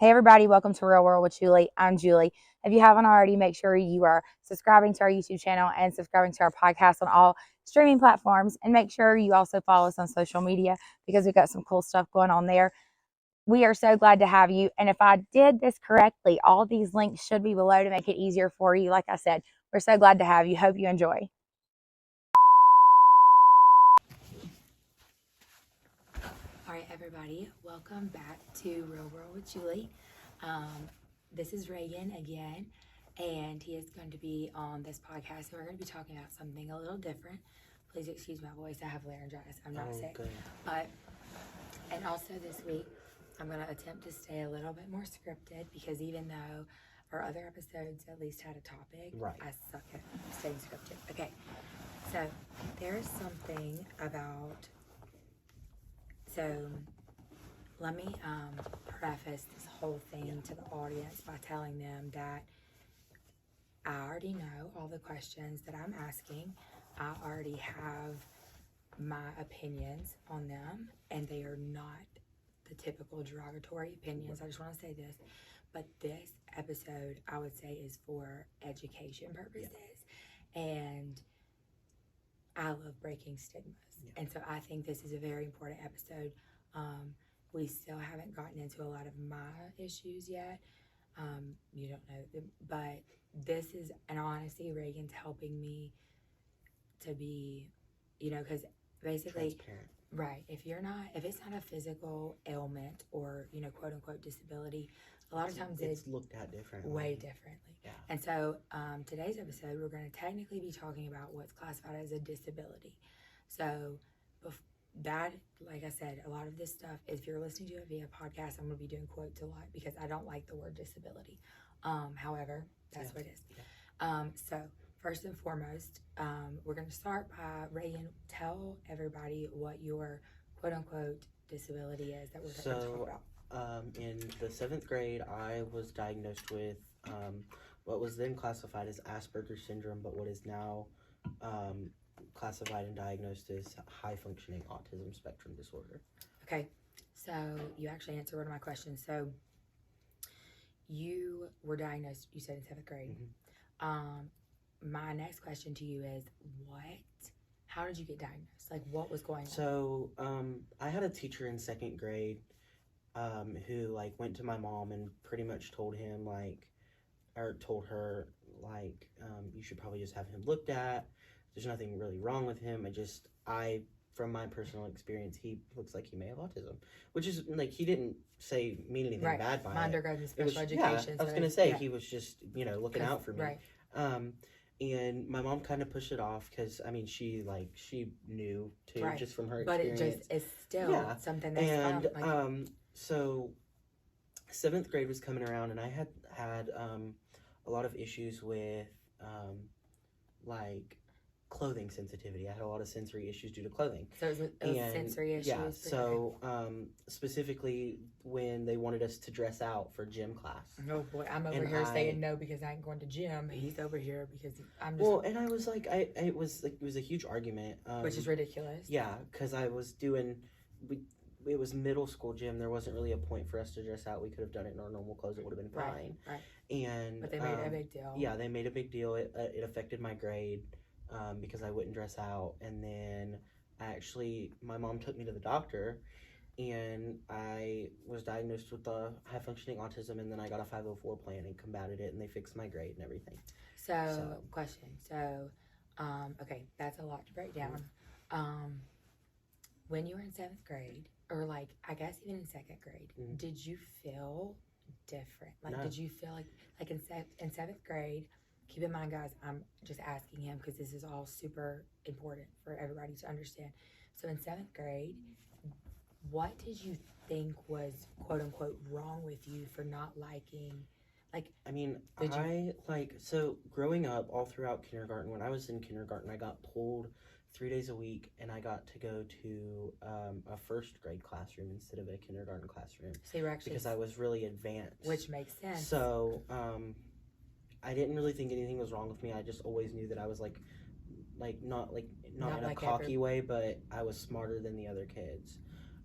Hey everybody, welcome to Real World with Julie. I'm Julie. If you haven't already, make sure you are subscribing to our YouTube channel and subscribing to our podcast on all streaming platforms. And make sure you also follow us on social media because we've got some cool stuff going on there. We are so glad to have you. And if I did this correctly, all these links should be below to make it easier for you. Like I said, we're so glad to have you. Hope you enjoy. All right, everybody, welcome back to Real World with Julie. This is Reagan again, and he is going to be on this podcast, and we're going to be talking about something a little different. Please excuse my voice. I have laryngitis. I'm not sick. Good. And also this week, I'm going to attempt to stay a little bit more scripted because even though our other episodes at least had a topic, right, I suck at staying scripted. Okay, so there's something about... So let me preface this whole thing to the audience by telling them that I already know all the questions that I'm asking. I already have my opinions on them, and they are not the typical derogatory opinions. I just want to say this, but this episode I would say is for education purposes, and I love breaking stigmas. And so I think this is a very important episode. We still haven't gotten into a lot of my issues yet. You don't know, but this is, and honestly, Reagan's helping me to be, because basically, transparent. Right, if it's not a physical ailment or, quote unquote disability, a lot of times it's looked at differently. Way differently. Yeah. And so today's episode, we're going to technically be talking about what's classified as a disability. So that, like I said, a lot of this stuff, if you're listening to it via podcast, I'm going to be doing quotes a lot because I don't like the word disability. However, that's what it is. Yeah. So first and foremost, we're going to start by, Reagan, tell everybody what your quote unquote disability is that we're going to talk about. In the 7th grade, I was diagnosed with what was then classified as Asperger's syndrome, but what is now classified and diagnosed as high-functioning autism spectrum disorder. Okay, so you actually answered one of my questions. So you were diagnosed, you said, in 7th grade. Mm-hmm. My next question to you is, how did you get diagnosed? Like, what was going on? So I had a teacher in 2nd grade who went to my mom and pretty much told her you should probably just have him looked at. There's nothing really wrong with him. From my personal experience, he looks like he may have autism, which is he didn't mean anything bad by it. My undergrad in special education. Yeah, I was gonna say he was just looking out for me. Right. And my mom kind of pushed it off because she knew too, right, just from her experience. But it just is still something that's so 7th grade was coming around, and I had a lot of issues with clothing sensitivity. I had a lot of sensory issues due to clothing. So it was sensory issues? Yeah, so specifically when they wanted us to dress out for gym class. Oh boy, I'm over here saying no because I ain't going to gym. He's over here because I'm just... Well, and I was it was a huge argument. Which is ridiculous. Yeah, because I was doing... It was middle school gym. There wasn't really a point for us to dress out. We could have done it in our normal clothes. It would have been fine. Right. But they made a big deal. Yeah, they made a big deal. It affected my grade because I wouldn't dress out. And then my mom took me to the doctor, and I was diagnosed with high-functioning autism, and then I got a 504 plan and combated it, and they fixed my grade and everything. So question. So, okay, that's a lot to break down. When you were in 7th grade, or I guess even in 2nd grade, mm-hmm, did you feel different? No. Did you feel like in 7th grade, keep in mind, guys, I'm just asking him because this is all super important for everybody to understand. So in 7th grade, what did you think was quote unquote wrong with you for not liking? So growing up all throughout kindergarten, when I was in kindergarten, I got pulled 3 days a week, and I got to go to a 1st grade classroom instead of a kindergarten classroom. So you were actually... Because I was really advanced. Which makes sense. So I didn't really think anything was wrong with me. I just always knew that I was not in a cocky way, but I was smarter than the other kids.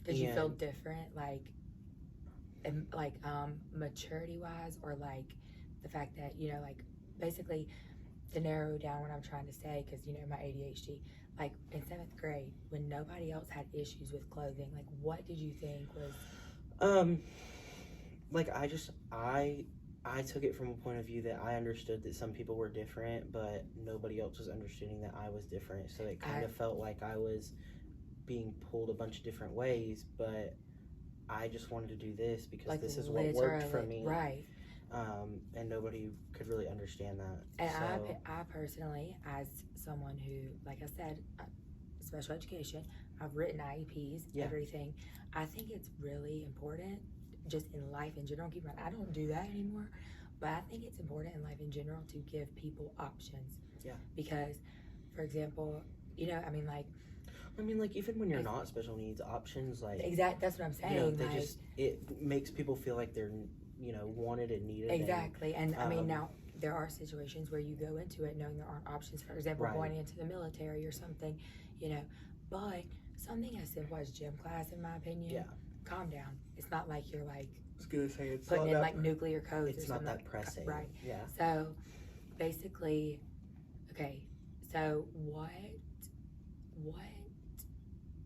Did you feel different? and like maturity wise, or like the fact that, you know, like basically to narrow down what I'm trying to say, because, you know, my ADHD, like in 7th grade when nobody else had issues with clothing, like what did you think was like I took it from a point of view that I understood that some people were different, but nobody else was understanding that I was different. So it kind of felt like I was being pulled a bunch of different ways, but I just wanted to do this because like this is what worked for me. Right. And nobody could really understand that. And so, I personally, as someone who, like I said, special education, I've written IEPs, everything. I think it's really important just in life in general. Keep in mind, I don't do that anymore, but I think it's important in life in general to give people options. Yeah. Because, for example, you know, I mean, like even when you're not special needs, options like that's what I'm saying. You know, they like, it makes people feel like they're, you know, wanted and needed. Exactly, and I mean, now there are situations where you go into it knowing there aren't options. For example, going into the military or something, you know. But something as simple as gym class, in my opinion, calm down. It's not like you're like I was gonna say it's putting in like nuclear codes. It's or not something. that pressing, right? Yeah. So basically, okay. So what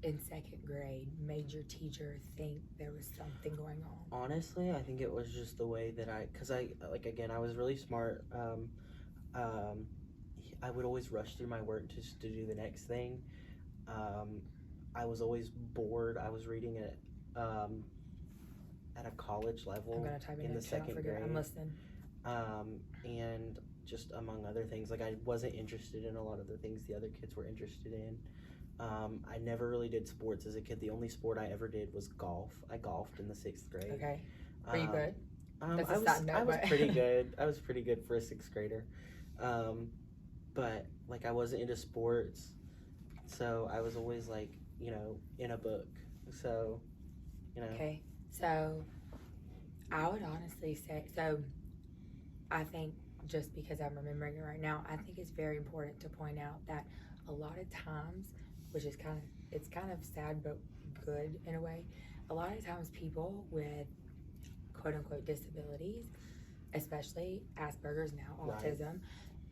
in 2nd grade made your teacher think there was something going on? Honestly, I think it was just the way that because I was really smart. I would always rush through my work just to do the next thing. I was always bored. I was reading it at a college level. I'm gonna type in the 2nd grade. I'm listening. And just among other things, like I wasn't interested in a lot of the things the other kids were interested in. I never really did sports as a kid. The only sport I ever did was golf. I golfed in the 6th grade. Okay. Were you good? I was pretty good. I was pretty good for a 6th grader. But like I wasn't into sports, so I was always like, you know, in a book. So, you know. Okay. So I would honestly say, so I think just because I'm remembering it right now, I think it's very important to point out that a lot of times, which is it's kind of sad but good in a way, a lot of times people with quote unquote disabilities, especially Asperger's, now autism,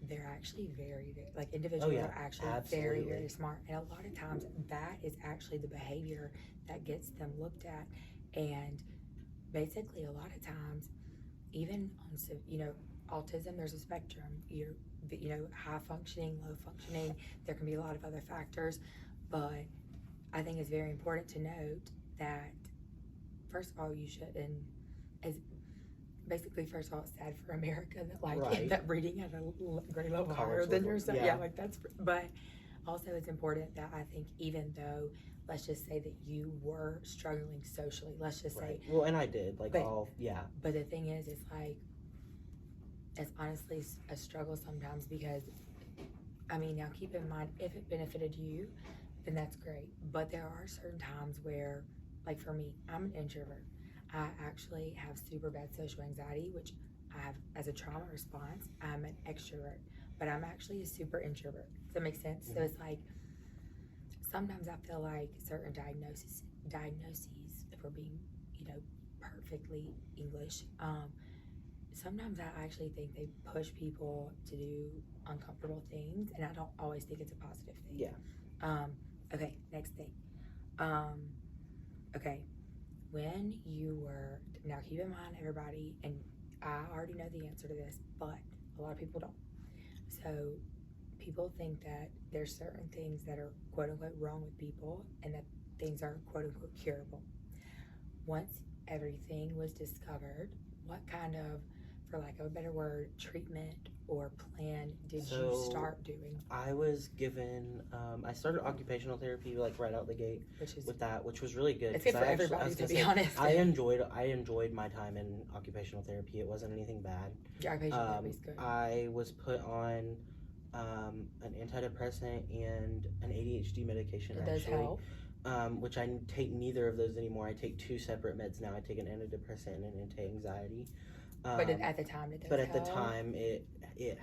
they're actually very, very, like individuals are actually very, very smart. And a lot of times that is actually the behavior that gets them looked at. And basically a lot of times, even on, you know, autism, there's a spectrum. You know, high functioning, low functioning, there can be a lot of other factors, but I think it's very important to note that first of all, you shouldn't, first of all, it's sad for America that like that reading at a grade level higher than yourself. Yeah, like but also it's important that I think even though, let's just say that you were struggling socially, let's just say. Well, and I did, like but the thing is, it's like, it's honestly a struggle sometimes because, I mean, now keep in mind, if it benefited you, then that's great. But there are certain times where, like for me, I'm an introvert. I actually have super bad social anxiety, which I have as a trauma response. I'm an extrovert, but I'm actually a super introvert. Does that make sense? Mm-hmm. So it's like, sometimes I feel like certain diagnoses, if we're being, you know, perfectly English, sometimes I actually think they push people to do uncomfortable things, and I don't always think it's a positive thing. Yeah. Okay, next thing. Okay, when you were, now keep in mind everybody, and I already know the answer to this, but a lot of people don't. So people think that there's certain things that are quote unquote wrong with people and that things are quote unquote curable. Once everything was discovered, what kind of, for lack of a better word, treatment or plan did you start doing? I was given, I started occupational therapy like right out the gate which was really good. It's good for everybody, to be honest. I enjoyed my time in occupational therapy. It wasn't anything bad. Yeah, occupational therapy is good. I was put on an antidepressant and an ADHD medication. It does help. Which I take neither of those anymore. I take 2 separate meds now. I take an antidepressant and an anti-anxiety. But at the time, did those But at the help? time, it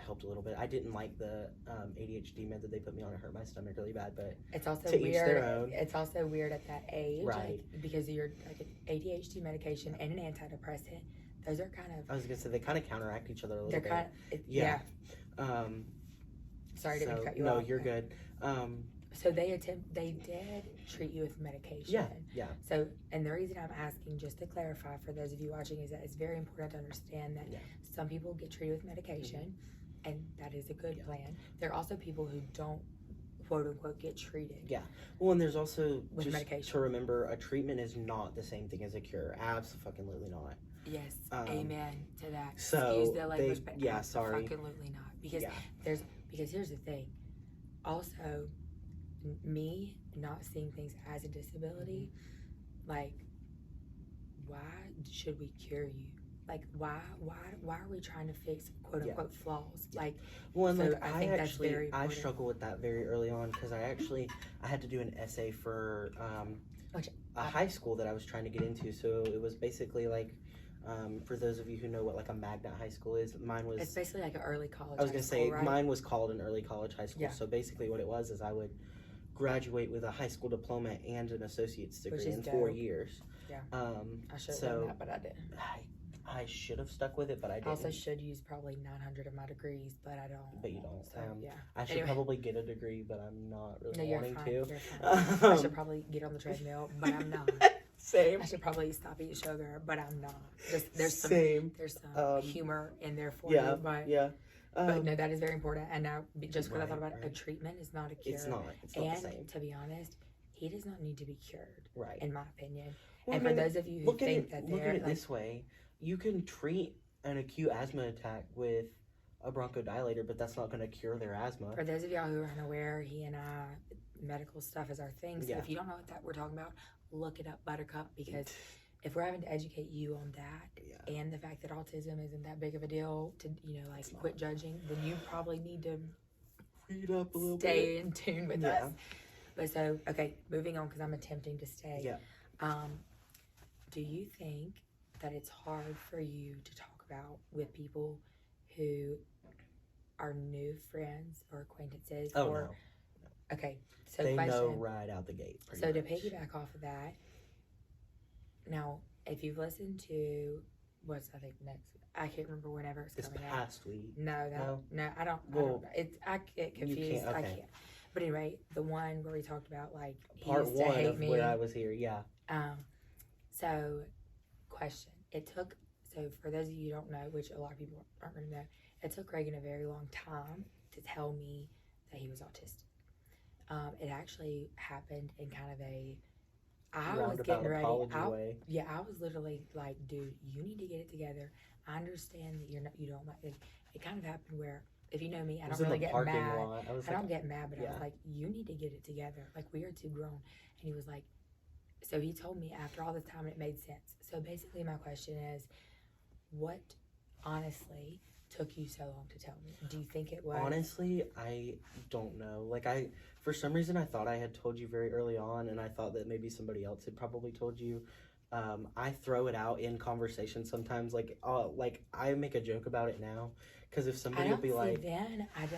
helped a little bit. I didn't like the ADHD med that they put me on. It hurt my stomach really bad. But it's also to weird. each their own. It's also weird at that age, Right? like, because you're like an ADHD medication and an antidepressant. Those are kind of. I was gonna say they kind of counteract each other a little They're bit. kind of. Yeah. Sorry, didn't mean to cut you no, off. you're good. So they did treat you with medication. Yeah. So, and the reason I'm asking, just to clarify for those of you watching, is that it's very important to understand that some people get treated with medication, and that is a good plan. There are also people who don't, quote unquote, get treated. Yeah. Well, and there's also with just medication. to remember, a treatment is not the same thing as a cure. Absolutely not. Yes. Amen to that. So Excuse the language, but sorry. Absolutely not. Because because here's the thing. Also, me not seeing things as a disability, like, why should we cure you? Like, why are we trying to fix quote unquote flaws? Like, well, and so like I think that's very important. I struggle with that very early on because I had to do an essay for a high school that I was trying to get into. So it was basically like, for those of you who know what like a magnet high school is, it's basically like an early college. I was gonna say right? Mine was called an early college high school. Yeah. So basically what it was is I would graduate with a high school diploma and an associate's degree in 4 years. Yeah. I should have done that, but I didn't. I should have stuck with it, but I didn't. I also should use probably 900 of my degrees, but I don't. But you don't. So, yeah. I should probably get a degree, but I'm not really wanting to. You're fine. I should probably get on the treadmill, but I'm not. Same. I should probably stop eating sugar, but I'm not. There's some humor in there for you, but but no, that is very important. And now, just because I thought about it, a treatment is not a cure. It's not the same. To be honest, he does not need to be cured, right? In my opinion. Well, and for those of you who think that look at it this way, you can treat an acute asthma attack with a bronchodilator, but that's not going to cure their asthma. For those of y'all who are unaware, he and I, medical stuff is our thing. So if you don't know what we're talking about, look it up, Buttercup, because if we're having to educate you on that and the fact that autism isn't that big of a deal to, quit judging, then you probably need to read up a little stay in tune with us. But so, okay, moving on, because I'm attempting to stay. Yeah. Do you think that it's hard for you to talk about with people who are new friends or acquaintances? Oh, no. Okay, so they know right out the gate. So to piggyback off of that, now, if you've listened to, I think next, I can't remember whenever it's coming out. This past week. No, I don't. Well, I get confused. You can't, okay. I can't. But anyway, the one where we talked about, like, he part used to one hate of me. where I was here, yeah. So, question. So for those of you who don't know, which a lot of people aren't going to know, it took Reagan a very long time to tell me that he was autistic. It actually happened in kind of I was getting ready. I was literally like, dude, you need to get it together. I understand that you don't like it. It kind of happened where, if you know me, I don't really get mad. I don't get mad, but I was like, you need to get it together. Like, we are too grown. And he was like, so he told me after all this time, and it made sense. So basically my question is, what honestly took you so long to tell me? Do you think it was? Honestly, I don't know. Like, for some reason, I thought I had told you very early on, and I thought that maybe somebody else had probably told you. I throw it out in conversation sometimes. Like I make a joke about it now, because if somebody will be like, then I had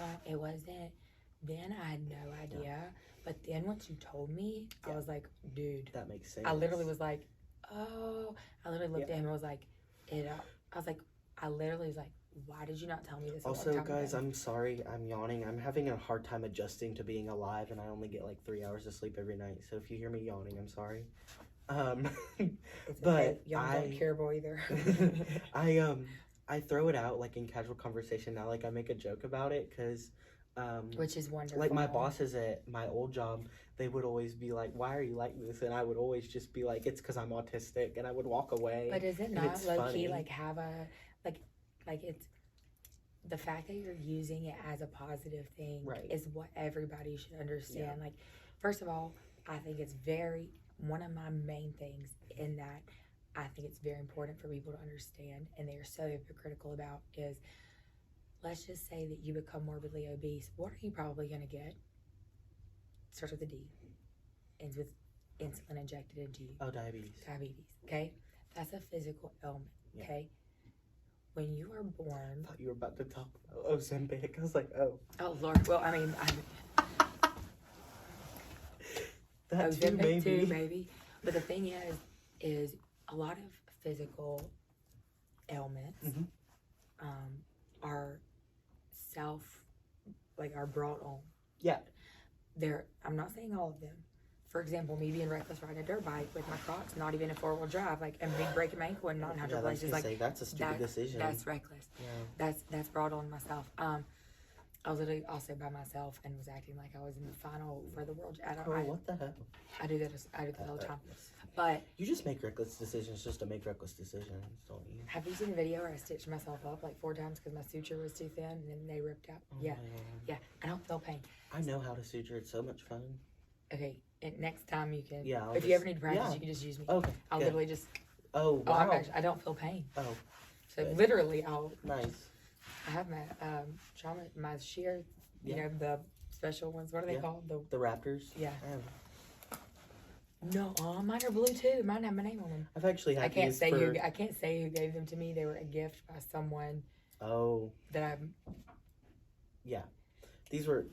no idea. Yeah. But then once you told me, I was like, dude, that makes sense. I literally was like, oh, I literally looked at him and was like, I literally was like, why did you not tell me this? Also, guys, I'm sorry, I'm yawning. I'm having a hard time adjusting to being alive, and I only get like 3 hours of sleep every night. So if you hear me yawning, I'm sorry. It's but okay. Y'all don't curable either. I throw it out like in casual conversation now. Like, I make a joke about it because, which is wonderful. Like, my bosses at my old job, they would always be like, "Why are you like this?" And I would always just be like, "It's because I'm autistic," and I would walk away. But is it not low key like have a like it's the fact that you're using it as a positive thing is what everybody should understand. Yeah. Like, first of all, I think it's one of my main things in that I think it's very important for people to understand, and they are so hypocritical about, is, let's just say that you become morbidly obese. What are you probably going to get? Starts with a D. Ends with insulin injected into you. Oh, diabetes. Okay? That's a physical ailment, okay? when you are I born. thought you were about to talk about Ozempic. I was like, oh. Oh, Lord. Well, I mean, That too, maybe. maybe. But the thing is a lot of physical ailments are are brought on. Yeah. I'm not saying all of them. For example, me being reckless riding a dirt bike with my Crocs, not even a 4-wheel drive, and me breaking my ankle and not in hydro places, that's a stupid decision. That's reckless. Yeah. That's brought on myself. I was literally also by myself and was acting like I was in the final for the world. What the hell? I do that all the time. But you just make reckless decisions just to make reckless decisions, don't you? have you seen the video where I stitched myself up like 4 times because my suture was too thin and then they ripped out? Oh, yeah. I don't feel pain. I know how to suture. It's so much fun. Okay, and next time you can. Yeah. If you ever need to practice, you can just use me. Okay. I'll literally just. Oh wow. I don't feel pain. Oh. So good. literally, I Nice. have my shear. You know the special ones. What are they called? The Raptors. Yeah. Oh. No, mine are blue too. Mine have my name on them. I've actually had I can't say who gave them to me. They were a gift by someone. Oh. That I'm. Yeah. These were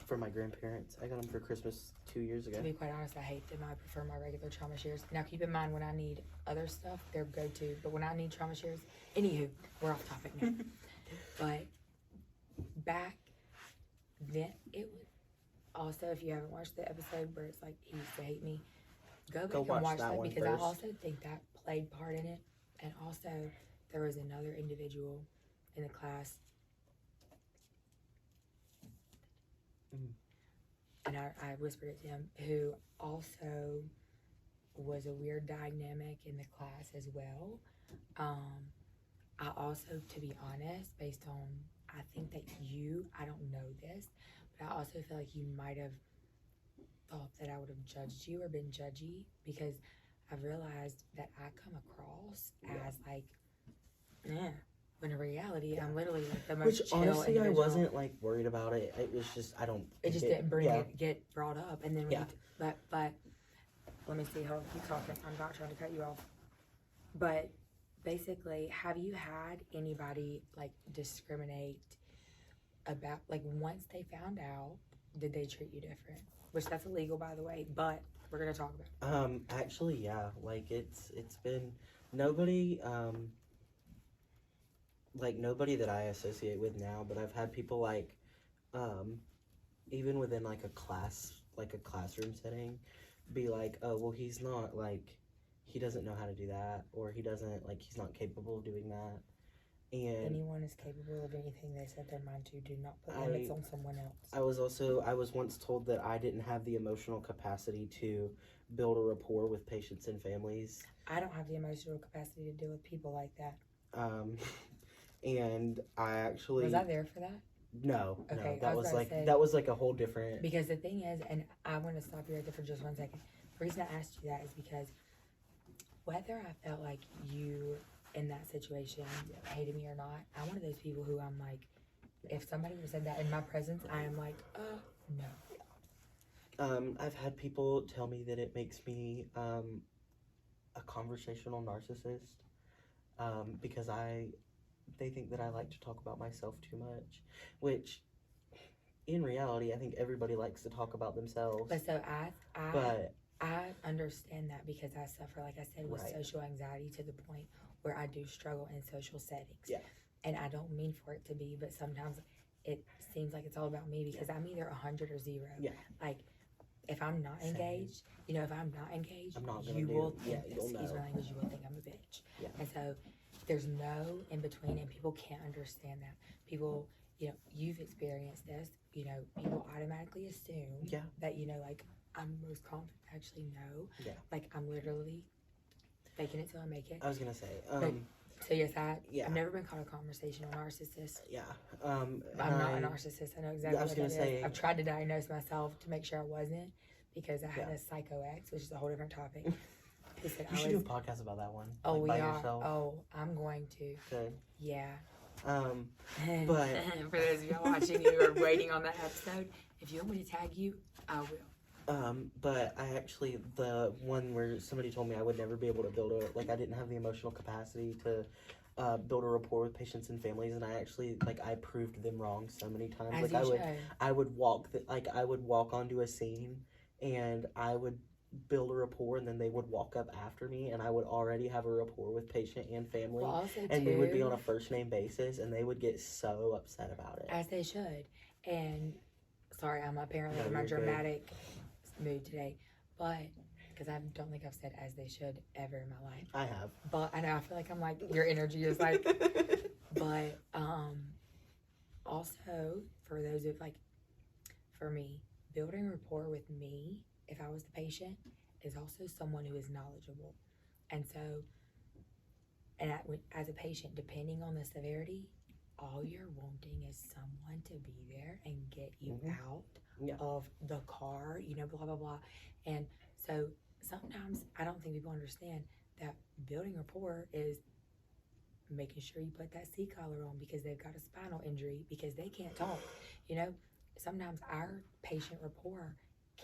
from my grandparents. I got them for Christmas 2 years ago. To be quite honest, I hate them. I prefer my regular trauma shears. Now, keep in mind, when I need other stuff, they're go-to. But when I need trauma shears, anywho, we're off topic now. But back then, it was also, if you haven't watched the episode where it's like, he used to hate me, go back and watch that because first. I also think that played part in it. And also, there was another individual in the class. And I whispered it to him, who also was a weird dynamic in the class as well. I also, to be honest, based on, I think that I don't know this, but I also feel like you might have thought that I would have judged you or been judgy, because I've realized that I come across as like, when in reality, I'm literally like the most chill honestly, individual. I wasn't like worried about it. It was just, It just didn't get brought up. And then, but let me see, hold on, keep talking. I'm not trying to cut you off. But basically, have you had anybody like discriminate about, like, once they found out, did they treat you different? Which that's illegal, by the way, but we're gonna talk about it. Actually, yeah, like it's been nobody, like nobody that I associate with now, but I've had people like, even within like a classroom setting, be like, oh, well, he's not like, he doesn't know how to do that, or he doesn't, like, he's not capable of doing that. And anyone is capable of anything they set their mind to. Do not put limits on someone else. I was once told that I didn't have the emotional capacity to build a rapport with patients and families. I don't have the emotional capacity to deal with people like that. And I actually... Was I there for that? No, okay, no, that was like a whole different... Because the thing is, and I want to stop you right there for just 1 second. The reason I asked you that is because whether I felt like you in that situation hated me or not, I'm one of those people who I'm like, if somebody would have said that in my presence, I am like, no. I've had people tell me that it makes me a conversational narcissist, because they think that I like to talk about myself too much, which in reality, I think everybody likes to talk about themselves. But so I understand that because I suffer, like I said, with social anxiety to the point where I do struggle in social settings. Yeah. And I don't mean for it to be, but sometimes it seems like it's all about me because I'm either 100 or 0. Yeah. Like, if I'm not engaged, you will think, excuse my language, you will think I'm a bitch. Yeah. And so there's no in between, and people can't understand that. People, you've experienced this, people automatically assume that, like, I'm most confident. Actually, no. Yeah. Like, I'm literally faking it till I make it. I was gonna say. So yes, I've never been called a conversational narcissist. Yeah. I'm not a narcissist. I know exactly what that is. I've tried to diagnose myself to make sure I wasn't, because I had a psycho ex, which is a whole different topic. You should do a podcast about that one. Oh, like, we by are. Yourself. Oh, I'm going to. Good. Yeah. But for those of y'all watching who are waiting on that episode, if you want me to tag you, I will. But I actually, the one where somebody told me I would never be able to build a, like, I didn't have the emotional capacity to build a rapport with patients and families, and I actually, like, I proved them wrong so many times. As Like, you should. I would I would walk onto a scene, and I would build a rapport, and then they would walk up after me, and I would already have a rapport with patient and family, Well, also, and too, we would be on a first name basis, and they would get so upset about it. as they should. And sorry, I'm apparently No, in my you're good. dramatic mood today, but because I don't think I've said as they should ever in my life. I have. But I know I feel like I'm like your energy is like. But also for those of like, for me, building rapport with me, if I was the patient, is also someone who is knowledgeable, and so, and as a patient, depending on the severity, all you're wanting is someone to be there and get you out of the car, you know, blah, blah, blah. And so sometimes I don't think people understand that building rapport is making sure you put that seat collar on because they've got a spinal injury, because they can't talk. You know, sometimes our patient rapport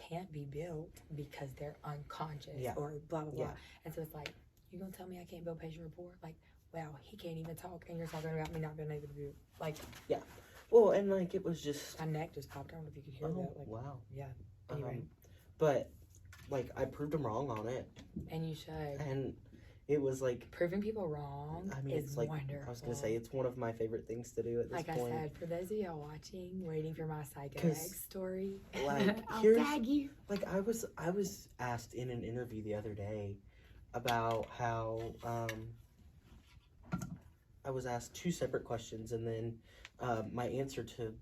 can't be built because they're unconscious or blah, blah, blah. Yeah. And so it's like, you're going to tell me I can't build patient rapport? Like, wow, he can't even talk, and you're talking about me not being able to do it. Like, yeah. Well, and like it was just. my neck just popped. I don't know if you could hear that. Like, wow. Yeah. Anyway. But like I proved them wrong on it, And you should. and it was like. Proving people wrong I mean, is it's like wonderful. I was gonna say it's one of my favorite things to do at this like point. I said, for those of y'all watching, waiting for my Psycho 'Cause, X story, like, I'll here's- tag you. Like I was asked in an interview the other day about how I was asked 2 separate questions, and then my answer to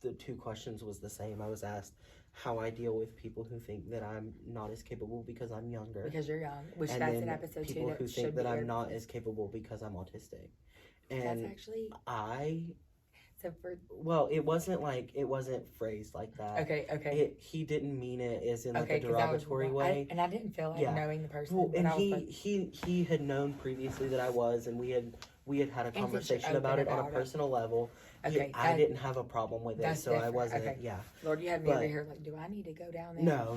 the 2 questions was the same. I was asked how I deal with people who think that I'm not as capable because I'm younger, Because you're young, which and that's then an episode people 2 that who should think be that I'm aired. not as capable because I'm autistic. That's And actually so for well, it wasn't phrased like that. okay. He didn't mean it as in like Okay, a 'cause that was derogatory wrong. way. And I didn't feel like Yeah. knowing the person. Well, but and I was like, he had known previously that I was, and we had a conversation open about it on a about it. personal level. Okay, I that- didn't have a problem with it, that's so I different. wasn't. Okay. Yeah. Lord, you had me over But- here like, do I need to go down there? No.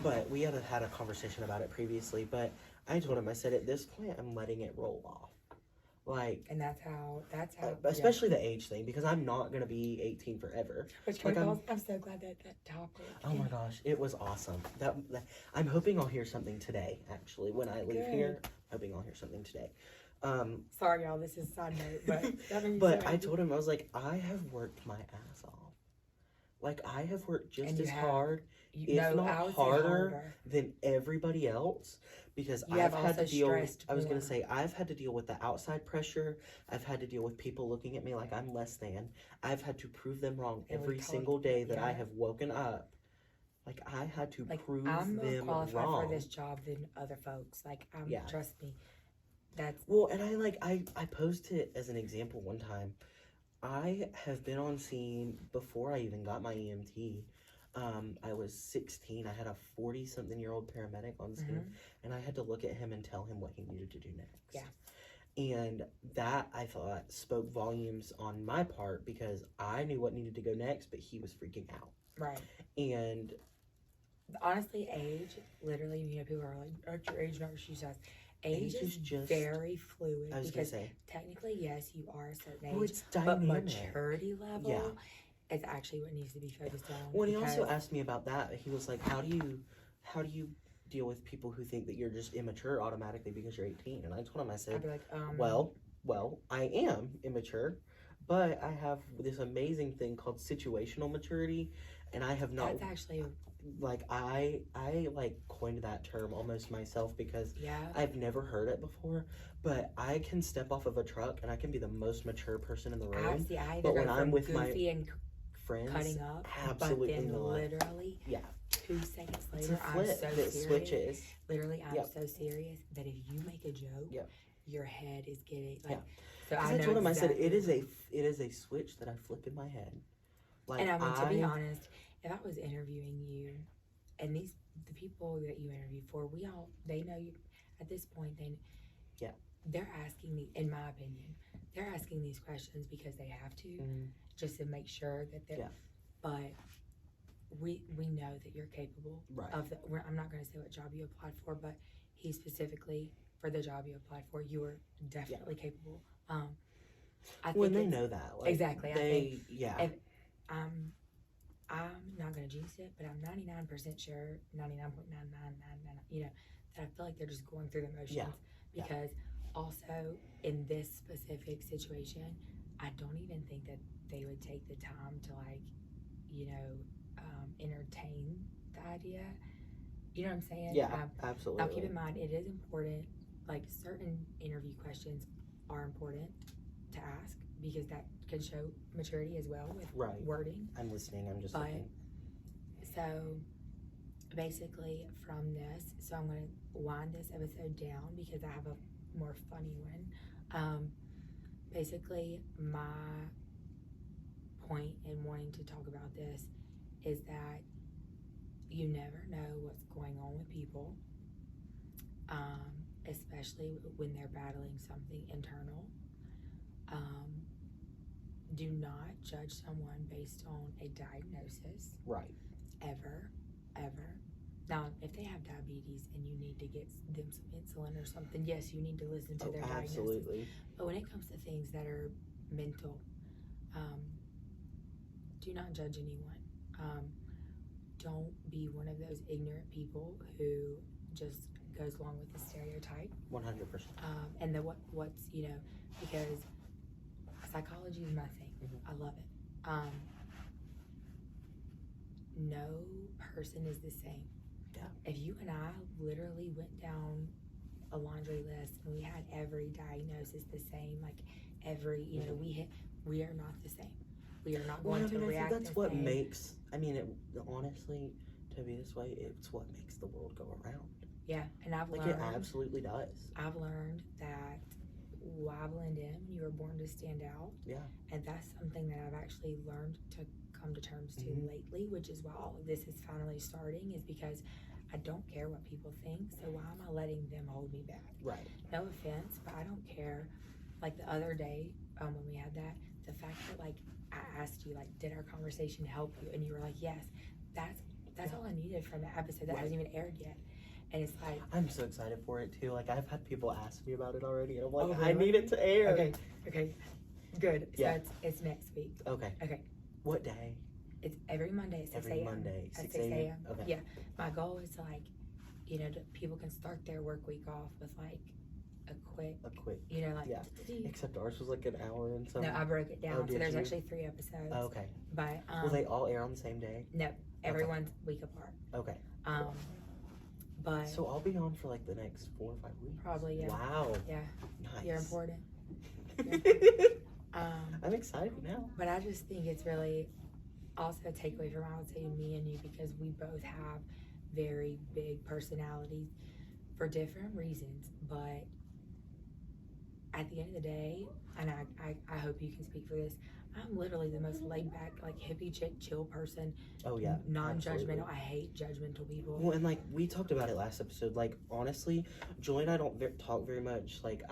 But we had a conversation about it previously. But I told him, I said, at this point, I'm letting it roll off. Like, And that's how. especially the age thing, because I'm not gonna be 18 forever. Which like, I'm so glad that topic. Oh my gosh, it was awesome. That I'm hoping I'll hear something today. Actually, when I leave Good. here, hoping I'll hear something today. Sorry, y'all. This is a side note, but that made me But so I happy. told him, I was like, I have worked my ass off. Like, I have worked just And you as have. hard, You if know, not I would say harder, than everybody else, because You I've have had to also deal. stressed I was more. gonna say I've had to deal with the outside pressure. I've had to deal with people looking at me like I'm less than. I've had to prove them wrong And we every told- single day that I yeah. have woken up. Like, I had to Like, prove I'm more them qualified wrong. for this job than other folks. Like, Yeah. trust me. That's Well, and I posed it as an example one time. I have been on scene before I even got my EMT. I was 16. I had a 40-something-year-old paramedic on scene, and I had to look at him and tell him what he needed to do next. Yeah. And that, I thought, spoke volumes on my part, because I knew what needed to go next, but he was freaking out. right. And Honestly, age, literally, you know, people are like, "At your age, not she says." Age is just very fluid, I was gonna because say, technically, yes, you are a certain age, well, it's but dynamic. maturity level Yeah. is actually what needs to be focused on. Well, and he also because- asked me about that. He was like, how do you deal with people who think that you're just immature automatically because you're 18? And I told him, I I'd said, be like, well, I am immature, but I have this amazing thing called situational maturity, and I have not, that's actually, like, I like coined that term almost myself, because yeah. I've never heard it before, but I can step off of a truck and I can be the most mature person in the room. I but either when go I'm from with my goofy and friends, cutting up, absolutely but then not. literally, Yeah. 2 seconds It's later, a I'm flip so that serious. switches. Literally, I'm Yep. so serious that if you make a joke, Yep. your head is getting like. Yeah. So I I know told him, exactly. I said, it is a switch that I flip in my head. Like, And I mean, to be honest, if I was interviewing you, and the people that you interview for, they know you at this point. Yeah. They're asking me, in my opinion, they're asking these questions because they have to, just to make sure that they're. Yeah. But we know that you're capable Right. of the. I'm not going to say what job you applied for, but he specifically for the job you applied for, you were definitely capable. I When think they know that, like, exactly. they, yeah. If, I'm not going to jinx it, but I'm 99% sure, 99.9999, you know, that I feel like they're just going through the motions. Yeah. Because also in this specific situation, I don't even think that they would take the time to, like, you know, entertain the idea. You know what I'm saying? Yeah, absolutely. Now keep in mind, it is important, like certain interview questions are important to ask because that can show maturity as well with wording. I'm listening, I'm just But looking. so basically from this, so I'm going to wind this episode down because I have a more funny one. Basically my point in wanting to talk about this is that you never know what's going on with people, especially when they're battling something internal. Do not judge someone based on a diagnosis. Right. Ever. Now, if they have diabetes and you need to get them some insulin or something, yes, you need to listen to their diagnosis. Absolutely. But when it comes to things that are mental, do not judge anyone. Don't be one of those ignorant people who just goes along with the stereotype. 100%. And the what's, you know, because psychology is my thing. I love it. No person is the same. Yeah. If you and I literally went down a laundry list and we had every diagnosis the same, like every, you know, we are not the same. We are not going to react. That's what makes. I mean, honestly, to be this way, it's what makes the world go around. Yeah, and I've learned. It absolutely does. I've learned that why blend in when you were born to stand out. Yeah. And that's something that I've actually learned to come to terms to lately, which is why all of this is finally starting, is because I don't care what people think, so why am I letting them hold me back? Right. No offense, but I don't care. Like the other day, when we had that, the fact that, like, I asked you, like, did our conversation help you? And you were like, yes. That's all I needed from the episode that hasn't even aired yet. And it's like, I'm so excited for it too. Like, I've had people ask me about it already, and I'm like, really? I need it to air. Okay, good. Yeah. So it's next week. Okay. What day? It's every Monday at 6 a.m. Every Monday, 6 a.m. Okay. Yeah. My goal is to, like, you know, people can start their work week off with, like, a quick, you know, like, yeah. Except ours was like an hour and something. No, I broke it down. Oh, so there's you? actually 3 episodes. Oh, okay. But will they all air on the same day? No, everyone's week apart. Okay. But so I'll be on for like the next 4 or 5 weeks. Probably, yeah. Wow. Yeah. Nice. You're important. I'm excited now. But I just think it's really also a takeaway from, I would say, me and you, because we both have very big personalities for different reasons. But at the end of the day, and I hope you can speak for this, I'm literally the most laid back, like, hippie chick, chill person. Oh yeah. Non-judgmental. I hate judgmental people. Well, and like we talked about it last episode. Like, honestly, Joy and I don't talk very much. Like,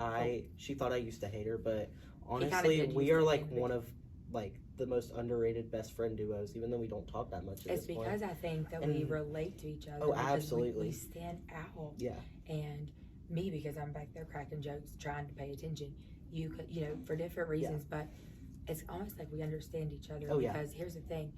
she thought I used to hate her, but honestly, we are like one of like the most underrated best friend duos, even though we don't talk that much. It's because I think that we relate to each other. Oh, absolutely. We stand out. Yeah. And me, because I'm back there cracking jokes, trying to pay attention. You could, you know, for different reasons, but it's almost like we understand each other. Oh, because here's the thing,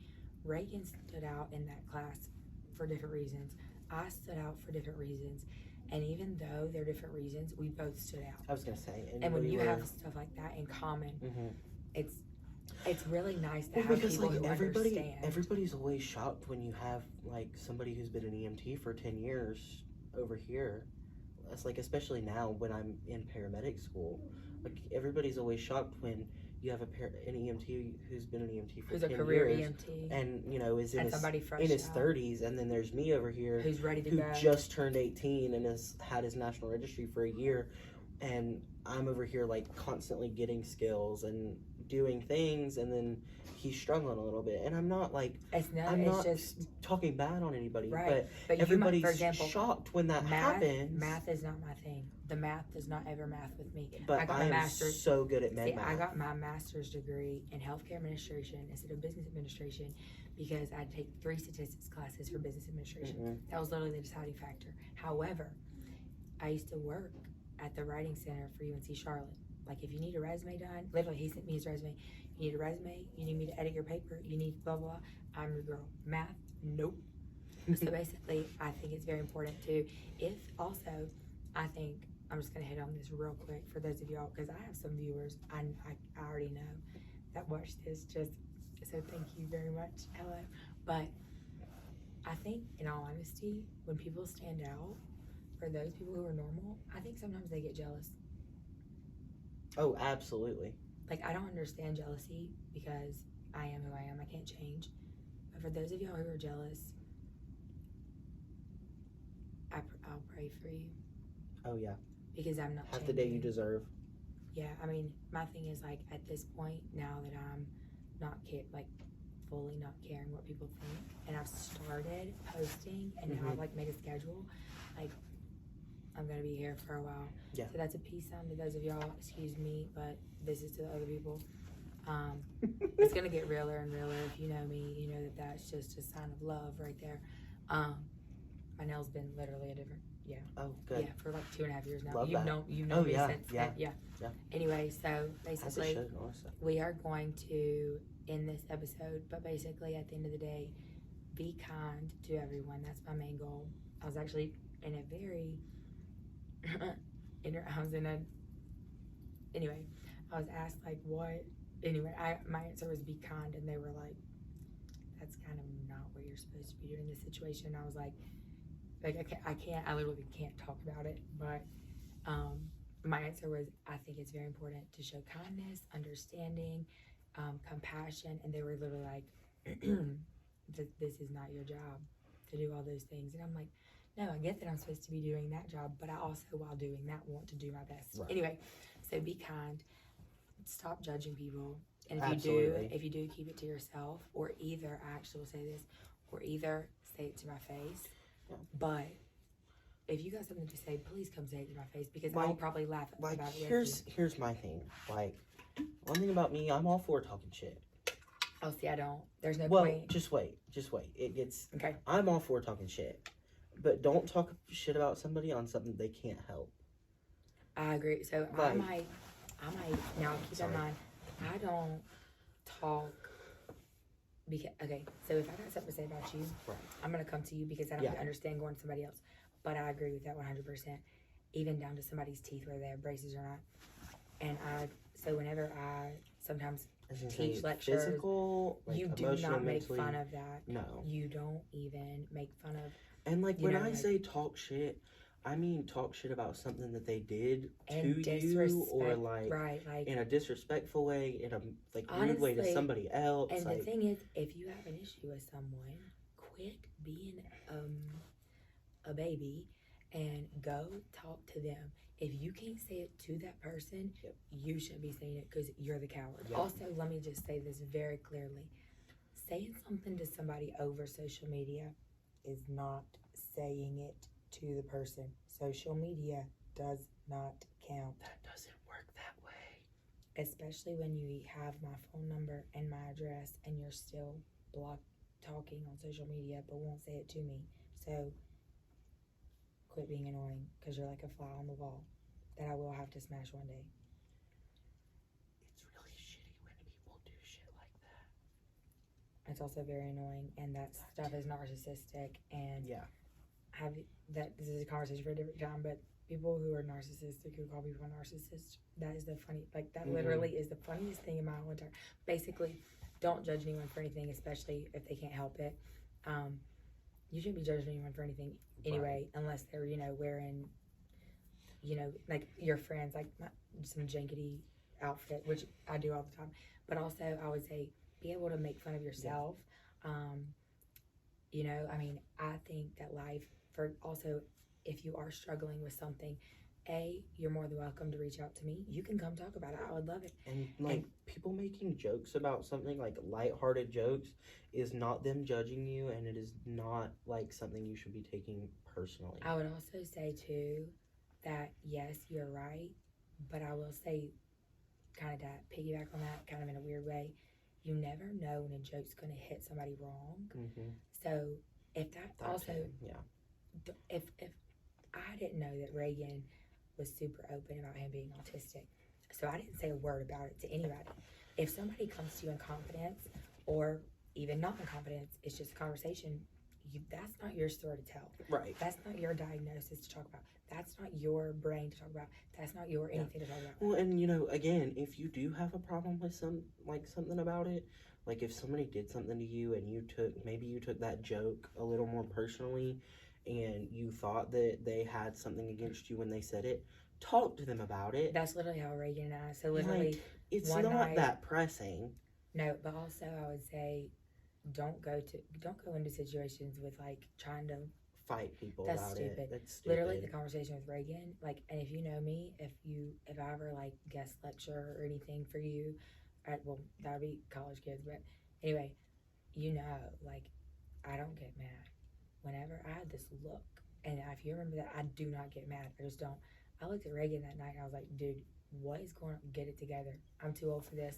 Reagan stood out in that class for different reasons. I stood out for different reasons. And even though they're different reasons, we both stood out. I was going to say. And when you have stuff like that in common, it's really nice to have because, people like, who understand. Everybody's always shocked when you have, like, somebody who's been an EMT for 10 years over here. It's like, especially now when I'm in paramedic school, like, everybody's always shocked when you have an EMT who's been an EMT for 10 years. Who's a career EMT. And, you know, is in his 30s. And then there's me over here who's ready to go. Who just turned 18 and has had his national registry for a year. And I'm over here, like, constantly getting skills and doing things, and then he's struggling a little bit. And I'm not like, I'm not just talking bad on anybody, right. but you might, everybody's for example, shocked when that happens. Math is not my thing. The math does not ever math with me. But I got I my am master's. so good at med math. I got my master's degree in healthcare administration instead of business administration because I had to take 3 statistics classes for business administration. Mm-hmm. That was literally the deciding factor. However, I used to work at the writing center for UNC Charlotte. Like, if you need a resume done, literally, he sent me his resume. You need a resume, you need me to edit your paper, you need blah, blah, I'm your girl. Math, nope. So basically, I think it's very important to, I think, I'm just going to hit on this real quick for those of y'all, because I have some viewers I already know that watch this, just, so thank you very much, hello. But I think, in all honesty, when people stand out, for those people who are normal, I think sometimes they get jealous. Oh, absolutely. Like, I don't understand jealousy because I am who I am. I can't change. But for those of y'all who are jealous, I'll pray for you. Oh, yeah. Because I'm not Half changing. the day you deserve. Yeah, I mean, my thing is, like, at this point, now that I'm not fully not caring what people think, and I've started posting, and now I've, like, made a schedule, like, I'm gonna be here for a while. Yeah. So that's a peace sign to those of y'all. Excuse me, but this is to the other people. It's gonna get realer and realer. If you know me, you know that that's just a sign of love right there. My nail's been literally a different. Yeah. Oh, good. Yeah, for like 2.5 years now. Love You've that. known Oh, me yeah, since yeah, then. Yeah. yeah. Anyway, so basically, honestly. we are going to end this episode, but basically at the end of the day, be kind to everyone. That's my main goal. I was actually in a very anyway, I was asked like what, anyway, my answer was be kind, and they were like, that's kind of not what you're supposed to be doing in this situation. I was like I literally can't talk about it, but my answer was, I think it's very important to show kindness, understanding, compassion, and they were literally like, this is not your job to do all those things. And I'm like, no, I get that I'm supposed to be doing that job, but I also, while doing that, want to do my best. Right. Anyway, so be kind, stop judging people, and if you do, keep it to yourself, or either, I actually will say this, or either say it to my face, but if you got something to say, please come say it to my face, because I'll probably laugh about it. Here's my thing. Like, one thing about me, I'm all for talking shit. Oh, see, I don't. There's no point. Just wait. It gets... Okay. I'm all for talking shit. But don't talk shit about somebody on something they can't help. I agree. So I might, now keep in mind, I don't talk, because, okay, so if I got something to say about you, I'm going to come to you because I don't understand going to somebody else. But I agree with that 100%, even down to somebody's teeth, whether they have braces or not. And so whenever I sometimes teach lectures, physical, like, you do not make fun of that. No. You don't even make fun of. And like, when I say talk shit, I mean talk shit about something that they did to you, or like in a disrespectful way, in a rude way to somebody else. And the thing is, if you have an issue with someone, quit being a baby and go talk to them. If you can't say it to that person, you shouldn't be saying it because you're the coward. Also, let me just say this very clearly. Saying something to somebody over social media is not saying it to the person. Social media does not count. That doesn't work that way. Especially when you have my phone number and my address and you're still talking on social media but won't say it to me. So quit being annoying, because you're like a fly on the wall that I will have to smash one day. It's really shitty when people do shit like that. It's also very annoying, and that stuff is narcissistic, and this is a conversation for a different time, but people who are narcissistic, who call people narcissists, that is the funny, like, that literally is the funniest thing in my whole entire, basically, don't judge anyone for anything, especially if they can't help it. You shouldn't be judging anyone for anything anyway, unless they're, wearing, like your friends, like some jankety outfit, which I do all the time. But also, I would say, be able to make fun of yourself. I mean, I think that life, also, if you are struggling with something you're more than welcome to reach out to me. You can come talk about it. I would love it. And like people making jokes about something, like lighthearted jokes, is not them judging you, and it is not like something you should be taking personally. I would also say too that yes, you're right, but I will say, kind of to piggyback on that, kind of in a weird way, you never know when a joke's going to hit somebody wrong. So if that also, if I didn't know that Reagan was super open about him being autistic, so I didn't say a word about it to anybody. If somebody comes to you in confidence, or even not in confidence, it's just a conversation, that's not your story to tell. Right. That's not your diagnosis to talk about. That's not your brain to talk about. That's not your anything to talk about. Well, and again, if you do have a problem with something about it, like if somebody did something to you and you took that joke a little more personally, and you thought that they had something against you when they said it, talk to them about it. That's literally how Reagan and I. So literally, it's not that pressing. No, but also I would say, don't go into situations with like trying to fight people that's about stupid. it. That's stupid. Literally the conversation with Reagan, like, and if you know me, if I ever like guest lecture or anything for you, well, that would be college kids, but anyway, like, I don't get mad. Whenever I had this look, and if you remember that, I do not get mad. I just don't. I looked at Reagan that night and I was like, dude, what is going on? Get it together. I'm too old for this.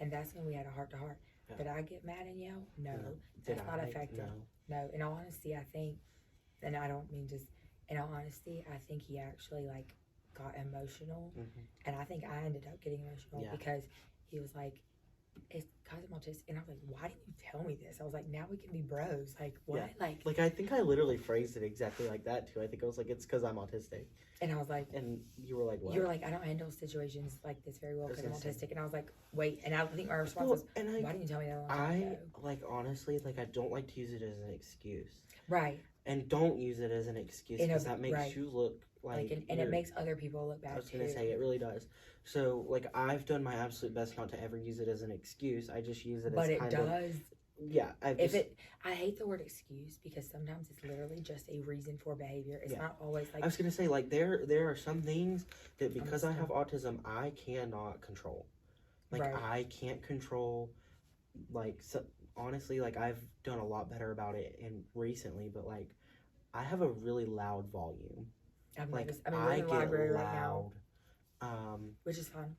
And that's when we had a heart-to-heart. Yeah. Did I get mad and yell? No. That's not effective. No. In all honesty, I think, and I don't mean just, in all honesty, I think he actually, like, got emotional. And I think I ended up getting emotional because he was like, it's because I'm autistic. And I was like, why didn't you tell me this? I was like, now we can be bros. Like, what? Yeah. Like, I think I literally phrased it exactly like that, too. I think I was like, it's because I'm autistic. And I was like... And you were like, what? You were like, I don't handle situations like this very well because I'm autistic. And I was like, wait. And I think my response was, why didn't you tell me that a long time ago? Like, honestly, like, I don't like to use it as an excuse. Right. And don't use it as an excuse because that makes you look like... and it makes other people look bad, too. I was going to say, it really does. So, like, I've done my absolute best not to ever use it as an excuse. I just use it as kind of... But it does. Yeah. I hate the word excuse because sometimes it's literally just a reason for behavior. It's not always like... I was going to say, like, there are some things that because I have autism, I cannot control. Like, I can't control, like, so, honestly, like, I've done a lot better about it recently, but, like, I have a really loud volume. I get library loud. Right now. Which is fun.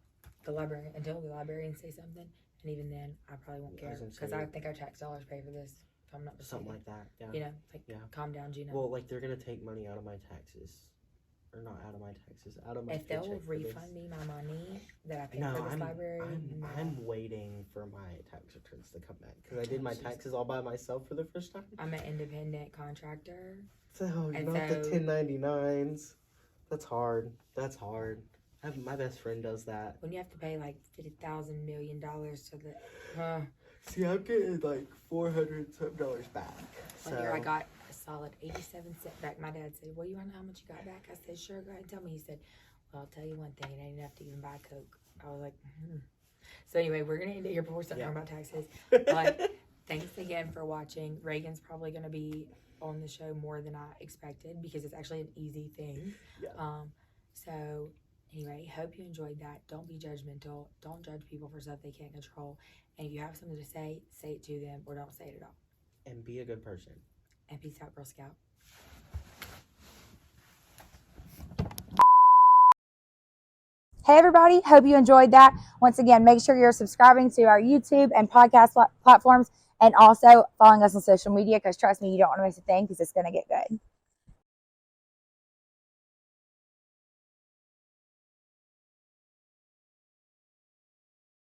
Until the librarians say something, and even then, I probably won't care because I think our tax dollars pay for this. If I'm not mistaken. Something like that. Yeah. Calm down, Gina. Well, like they're gonna take money out of my taxes, or not out of my taxes, out of my. If they'll refund me my money that I paid for this library, I'm waiting for my tax returns to come back because I did my taxes all by myself for the first time. I'm an independent contractor. So not the 1099s. That's hard. My best friend does that. When you have to pay like $50,000 million to the... See, I'm getting like $400 back. One year I got a solid 87 cents back. My dad said, well, you want to know how much you got back? I said, sure, go ahead and tell me. He said, well, I'll tell you one thing. It ain't enough to even buy Coke. I was like, So anyway, we're going to end it here before we start talking about taxes. But thanks again for watching. Reagan's probably going to be on the show more than I expected because it's actually an easy thing. So... Anyway, hope you enjoyed that. Don't be judgmental. Don't judge people for stuff they can't control. And if you have something to say it to them or don't say it at all. And be a good person. And peace out, Girl Scout. Hey everybody, hope you enjoyed that. Once again, make sure you're subscribing to our YouTube and podcast platforms and also following us on social media because trust me, you don't want to miss a thing because it's going to get good.